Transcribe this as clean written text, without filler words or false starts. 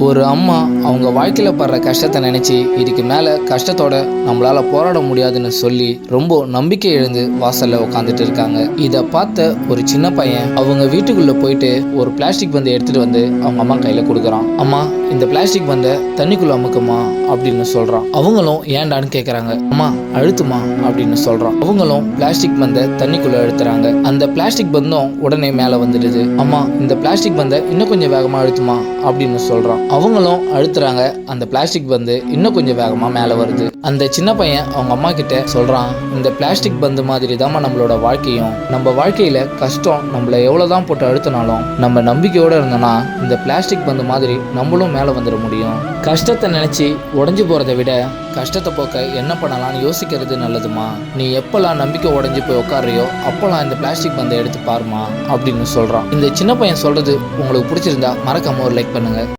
ஒரு அம்மா அவங்க வாழ்க்கையில் படுற கஷ்டத்தை நினச்சி இதுக்கு மேலே கஷ்டத்தோட நம்மளால் போராட முடியாதுன்னு சொல்லி ரொம்ப நம்பிக்கை எழுந்து வாசலில் உட்காந்துட்டு இருக்காங்க. இதை பார்த்த ஒரு சின்ன பையன் அவங்க வீட்டுக்குள்ளே போயிட்டு ஒரு பிளாஸ்டிக் பந்தை எடுத்துகிட்டு வந்து அவங்க அம்மா கையில் கொடுக்குறான். அம்மா, இந்த பிளாஸ்டிக் பந்தை தண்ணிக்குள்ளே அமுக்குமா அப்படின்னு சொல்கிறான். அவங்களும் ஏண்டான்னு கேட்குறாங்க. அம்மா, அழுத்துமா அப்படின்னு சொல்கிறான். அவங்களும் பிளாஸ்டிக் பந்தை தண்ணிக்குள்ளே அழுத்துறாங்க. அந்த பிளாஸ்டிக் பந்தும் உடனே மேலே வந்துடுது. அம்மா, இந்த பிளாஸ்டிக் பந்தை இன்னும் கொஞ்சம் வேகமாக அழுத்துமா அப்படின்னு சொல்கிறான். அவங்களும் அழுத்துறாங்க. அந்த பிளாஸ்டிக் பந்து இன்னும் கொஞ்சம் வேகமாக மேலே வருது. அந்த சின்ன பையன் அவங்க அம்மா கிட்ட சொல்கிறான், இந்த பிளாஸ்டிக் பந்து மாதிரி தாம்மா நம்மளோட வாழ்க்கையும். நம்ம வாழ்க்கையில் கஷ்டம் நம்மளை எவ்வளோதான் போட்டு அழுத்தினாலும் நம்ம நம்பிக்கையோடு இருந்தோம்னா இந்த பிளாஸ்டிக் பந்து மாதிரி நம்மளும் மேலே வந்துட முடியும். கஷ்டத்தை நினச்சி உடஞ்சி போகிறத விட கஷ்டத்தை போக்க என்ன பண்ணலாம்னு யோசிக்கிறது நல்லதுமா. நீ எப்போல்லாம் நம்பிக்கை உடஞ்சி போய் உட்காரையோ அப்போல்லாம் இந்த பிளாஸ்டிக் பந்தை எடுத்து பாருமா அப்படின்னு சொல்கிறான். இந்த சின்ன பையன் சொல்கிறது உங்களுக்கு பிடிச்சிருந்தா மறக்காம ஒரு லைக் பண்ணுங்கள்.